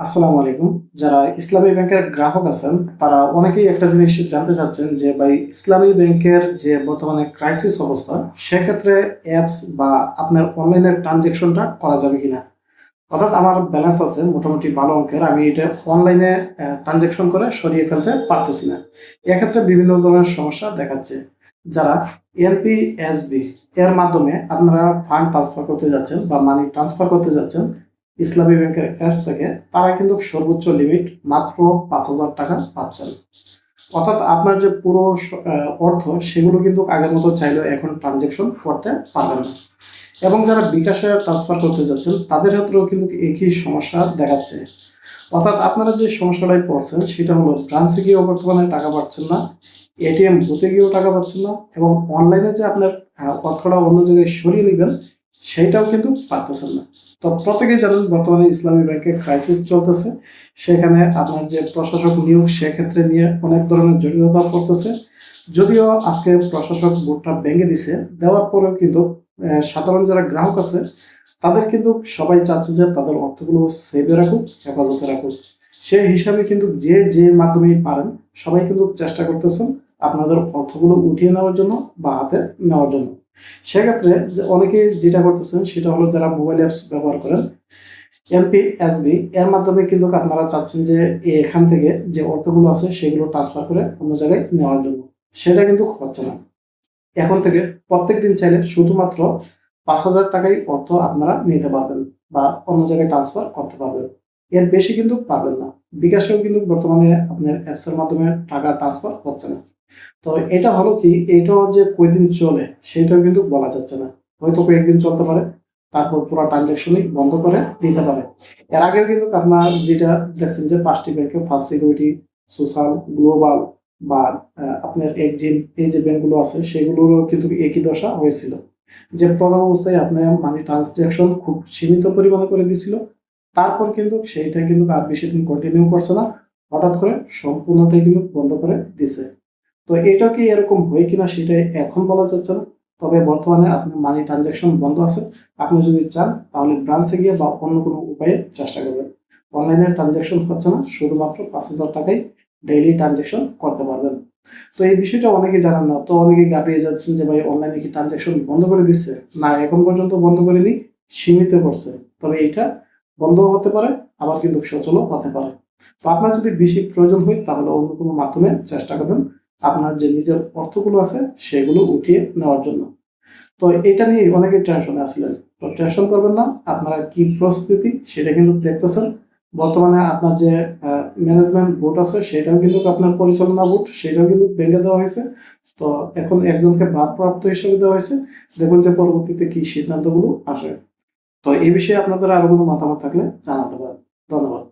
আসসালামু আলাইকুম। যারা ইসলামী ব্যাংকের গ্রাহক আছেন, তারা অনেকেই একটা জিনিস জানতে চাচ্ছেন যে ভাই ইসলামী ব্যাংকের যে বর্তমানে ক্রাইসিস অবস্থা, সেক্ষেত্রে অ্যাপস বা আপনার অনলাইনের ট্রানজ্যাকশনটা করা যাবে কিনা? অর্থাৎ আমার ব্যালেন্স আছে মোটামুটি ভালো অঙ্কের, আমি এটা অনলাইনে ট্রানজ্যাকশন করে সরিয়ে ফেলতে পারতেছি না। এক্ষেত্রে বিভিন্ন ধরনের সমস্যা দেখাচ্ছে। যারা এনপিএসবি এর মাধ্যমে আপনারা ফান্ড ট্রান্সফার করতে যাচ্ছেন বা মানি ট্রান্সফার করতে যাচ্ছেন ইসলামী ব্যাংকের অ্যাপস থেকে, তারা কিন্তু সর্বোচ্চ লিমিট মাত্র 5,000 টাকা পাচ্ছেন। অর্থাৎ আপনার যে পুরো অর্থ সেগুলো কিন্তু আগের মতো চাইলেও এখন ট্রানজ্যাকশন করতে পারবেন না। এবং যারা বিকাশে ট্রান্সফার করতে যাচ্ছেন তাদের ক্ষেত্রেও কিন্তু একই সমস্যা দেখাচ্ছে। অর্থাৎ আপনারা যে সমস্যাটায় পড়ছেন সেটা হলো ব্রাঞ্চে গিয়েও বর্তমানে টাকা পাচ্ছেন না, এটিএম বুথে গিয়েও টাকা পাচ্ছেন না, এবং অনলাইনে যে আপনার অর্থটা অন্য জায়গায় সরিয়ে নেবেন সেইটাও কিন্তু পারতেছেন না। তো প্রত্যেকেই জানেন বর্তমানে ইসলামী ব্যাংকে ক্রাইসিস চলতেছে। সেখানে আপনার যে প্রশাসক নিয়োগ সেক্ষেত্রে নিয়ে অনেক ধরনের জটিলতা পড়তেছে। যদিও আজকে প্রশাসক বোর্ডটা ভেঙে দিছে, দেওয়ার পরেও কিন্তু সাধারণ যারা গ্রাহক আছে তাদের কিন্তু সবাই চাচ্ছে যে তাদের অর্থগুলো সেভে রাখুক, হেফাজতে রাখুক। সেই হিসাবে কিন্তু যে যে মাধ্যমেই পারেন সবাই কিন্তু চেষ্টা করতেছেন আপনাদের অর্থগুলো উঠিয়ে নেওয়ার জন্য বা হাতে নেওয়ার জন্য। সেক্ষেত্রে যে অনেকে যেটা করতেছেন সেটা হলো যারা মোবাইল অ্যাপস ব্যবহার করেন, এনপিএসবি এর মাধ্যমে কিন্তু আপনারা চাচ্ছেন যে এখান থেকে যে অর্থগুলো আছে সেগুলো ট্রান্সফার করে অন্য জায়গায় নেওয়ার জন্য। সেটা কিন্তু হচ্ছে না। এখন থেকে প্রত্যেক দিন চাইলে শুধুমাত্র 5,000 টাকাই অর্থ আপনারা নিতে পারবেন বা অন্য জায়গায় ট্রান্সফার করতে পারবেন। এর বেশি কিন্তু পারবেন না। বিকাশেও কিন্তু বর্তমানে আপনার অ্যাপসের মাধ্যমে টাকা ট্রান্সফার হচ্ছে না। তো এটা হলো কি, এটাও যে কয়দিন চলে সেটাও কিন্তু বলা যাচ্ছে না। হয়তো কয়েকদিন চলতে পারে, তারপর পুরো ট্রানজাকশনই বন্ধ করে দিতে পারে। এর আগেও কিন্তু আপনার যেটা দেখছেন যে 5টি ব্যাংকে ফার্স্ট সিকিউরিটি, সোশ্যাল, গ্লোবাল বা আপনার এক্সিম, এই যে ব্যাংকগুলো আছে সেগুলোরও কিন্তু একই দশা হয়েছিল। যে প্রথম অবস্থায় আপনার মানি ট্রানজাকশন খুব সীমিত পরিমাণে করে দিছিল, তারপর কিন্তু সেইটা কিন্তু আর বেশি দিন কন্টিনিউ করছে না, হঠাৎ করে সম্পূর্ণটাই কিন্তু বন্ধ করে দিছে। তো এটা কি এরকম হয় কিনা সেটা এখন বলা যাচ্ছে না। তবে বর্তমানে আপনার মানি ট্রানজাকশন বন্ধ আছে। আপনি যদি চান তাহলে ব্রাঞ্চে গিয়ে বা অন্য কোনো উপায়ে চেষ্টা করবেন। অনলাইনে ট্রানজাকশন হচ্ছে না, শুধুমাত্র 5,000 টাকাই ডেইলি ট্রানজাকশন করতে পারবেন। তো এই বিষয়টা অনেকে জানেন না, তো অনেকে ঘাবড়িয়ে যাচ্ছেন যে ভাই অনলাইনে কি ট্রানজাকশন বন্ধ করে দিচ্ছে? না, এখন পর্যন্ত বন্ধ করেনি, সীমিত করছে। তবে এটা বন্ধ হতে পারে, আবার কিন্তু সচলও হতে পারে। তো আপনার যদি বেশি প্রয়োজন হয় তাহলে অন্য কোনো মাধ্যমে চেষ্টা করবেন আপনার যে নিজের অর্থগুলো আছে সেগুলো উঠিয়ে নেওয়ার জন্য। তো এটা নিয়ে অনেকে টেনশনে আসলেন। তো টেনশন করবেন না, আপনারা কি প্রস্তুতি সেটা কিন্তু দেখতেছেন। বর্তমানে আপনার যে ম্যানেজমেন্ট বোর্ড আছে সেটাও কিন্তু আপনার পরিচালনা বোর্ড, সেটাও কিন্তু ভেঙে দেওয়া হয়েছে। তো এখন একজনকে ভারপ্রাপ্ত হিসেবে দেওয়া হয়েছে। দেখুন যে পরবর্তীতে কি সিদ্ধান্তগুলো আসে। তো এই বিষয়ে আপনাদের আরো কোনো মতামত থাকলে জানাতে পারেন। ধন্যবাদ।